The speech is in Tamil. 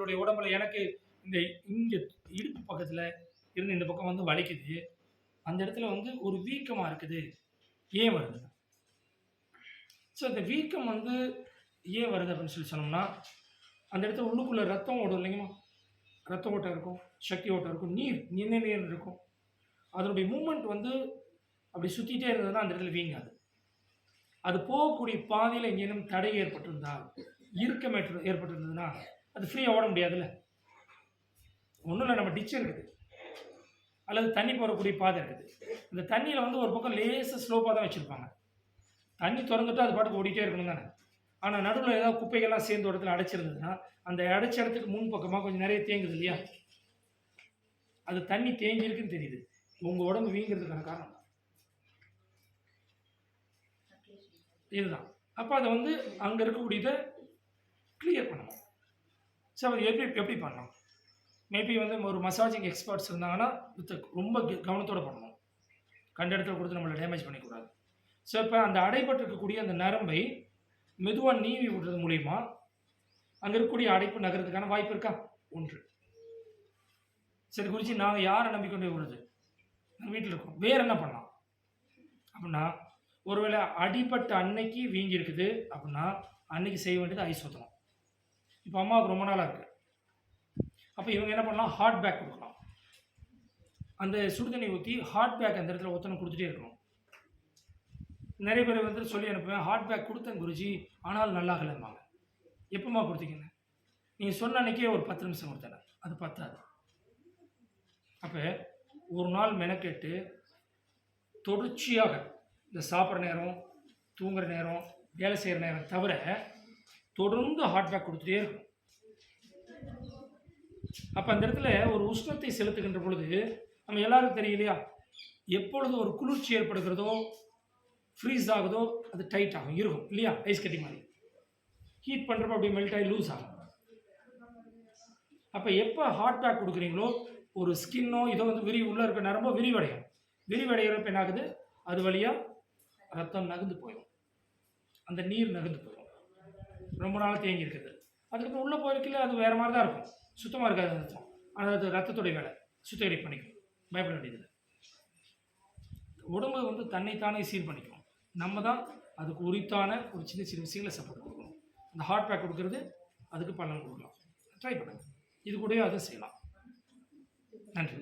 உங்களுடைய உடம்புல எனக்கு இந்த இங்கே இடுப்பு பக்கத்தில் இருந்து இந்த பக்கம் வந்து வலிக்குது, அந்த இடத்துல வந்து ஒரு வீக்கமாக இருக்குது, ஏன் வருது? ஸோ இந்த வீக்கம் வந்து ஏன் வருது அப்படின்னு சொன்னோம்னா, அந்த இடத்துல உள்ளுக்குள்ளே ரத்தம் ஓடும் இல்லைங்களா? ரத்த ஓட்டம் இருக்கும், சக்தி ஓட்டம் இருக்கும், நீர் இருக்கும். அதனுடைய மூமெண்ட் வந்து அப்படி சுற்றிட்டே இருந்ததுன்னா அந்த இடத்துல வீங்காது. அது போகக்கூடிய பாதையில் எங்கேனும் தடை ஏற்பட்டிருந்தா, இறுக்கம் ஏற்பட்டிருந்ததுன்னா அது ஃப்ரீயாக ஓட முடியாதுல்ல. ஒன்றும் இல்லை, நம்ம டிச் இருக்குது அல்லது தண்ணி போகக்கூடிய பாதை இருக்குது. இந்த தண்ணியில் வந்து ஒரு பக்கம் லேசாக ஸ்லோப்பாக தான் வச்சுருப்பாங்க. தண்ணி திறந்துட்டு அது பாட்டுக்கு ஓடிட்டே இருக்கணும் தானே. ஆனால் நடுவில் ஏதாவது குப்பைகள்லாம் சேர்ந்து இடத்துல அடைச்சிருந்ததுன்னா அந்த அடைச்ச இடத்துக்கு முன் பக்கமாக கொஞ்சம் நிறைய தேங்குது இல்லையா, அது தண்ணி தேங்கியிருக்குன்னு தெரியுது. உங்கள் உடம்பு வீங்கிறதுக்கான காரணம் இதுதான். அப்போ அதை வந்து அங்கே இருக்கக்கூடியதை கிளியர் பண்ணணும். ஸோ அது எப்படி பண்ணலாம்? மேபி வந்து ஒரு மசாஜிங் எக்ஸ்பர்ட்ஸ் இருந்தாங்கன்னா ரொம்ப கவனத்தோடு பண்ணணும். கண்ட இடத்துல கொடுத்து நம்மளை டேமேஜ் பண்ணிக்கூடாது. ஸோ இப்போ அந்த அடைபட்டிருக்கக்கூடிய அந்த நரம்பை மெதுவாக நீவி விடுறது மூலிமா அங்கே இருக்கக்கூடிய அடைப்பு நகரத்துக்கான வாய்ப்பு இருக்கா? ஒன்று. சரி குறித்து நாங்கள் யாரை நம்பிக்கொண்டே விடுறது? நாங்கள் வீட்டில் இருக்கோம். வேறு என்ன பண்ணலாம் அப்படின்னா, ஒருவேளை அடிப்பட்ட அன்னைக்கு வீங்கி இருக்குது அப்படின்னா அன்னைக்கு செய்ய வேண்டியது ஐஸ் ஊற்றணும். இப்போ அம்மாவுக்கு ரொம்ப நாளாக இருக்குது. அப்போ இவங்க என்ன பண்ணலாம்? ஹாட் பேக் கொடுக்கலாம். அந்த சுடுதண்ணி ஊற்றி ஹாட் பேக் அந்த இடத்துல ஒத்தனை கொடுத்துட்டே இருக்கணும். நிறைய பேர் வந்து சொல்லி அனுப்புவேன், ஹாட் பேக் கொடுத்தேன் குருஜி, ஆனால் நல்லாகலைம்பாங்க. எப்போம்மா கொடுத்தீங்கன்னு? நீங்கள் சொன்ன அன்றைக்கே ஒரு 10 நிமிஷம் கொடுத்தேன், அது பத்தாது. அப்போ ஒரு நாள் மெனக்கெட்டு தொடர்ச்சியாக இந்த சாப்பிட்ற நேரம், தூங்குகிற நேரம், வேலை செய்கிற நேரம் தவிர தொடர்ந்து ஹாட் பேக் கொடுத்துட்டே இருக்கும். அப்போ அந்த இடத்துல ஒரு உஷ்ணத்தை செலுத்துகின்ற பொழுது நம்ம எல்லாருக்கும் தெரியலையா, எப்பொழுது ஒரு குளிர்ச்சி ஏற்படுகிறதோ ஃப்ரீஸ் ஆகுதோ அது டைட் ஆகும், இருக்கும் இல்லையா, ஐஸ் கட்டி மாதிரி. ஹீட் பண்ணுறப்ப அப்படியே மெல்ட் ஆகி லூஸ் ஆகும். அப்போ எப்போ ஹாட் பேக் கொடுக்குறீங்களோ ஒரு ஸ்கின்னோ இதோ வந்து உள்ளே இருக்க நரம்போ விரிவடையும். விரிவடைகிறப்ப என்ன ஆகுது? அது வழியாக ரத்தம் நகர்ந்து போயிடும், அந்த நீர் நகர்ந்து போயிடும். ரொம்ப நாளாக தேங்கி இருக்குது. அதுக்கப்புறம் உள்ளே போயிருக்கல அது வேறு மாதிரி தான் இருக்கும், சுத்தமாக இருக்காது அந்த ரத்தம். ஆனால் அது ரத்தத்துடைய வேலை, சுத்திகரிப்பு பண்ணிக்கும். பயப்பட வேண்டியதில்லை. உடம்பு வந்து தன்னைத்தானே சீர் பண்ணிக்கும். நம்ம தான் அதுக்கு உரித்தான ஒரு சின்ன சின்ன விஷயங்களை சப்போர்ட் கொடுக்கணும். அந்த ஹாட் பேக் கொடுக்கறது அதுக்கு பலன் கொடுக்கலாம். ட்ரை பண்ணுங்கள். இது கூடவே அதை செய்யலாம். நன்றி.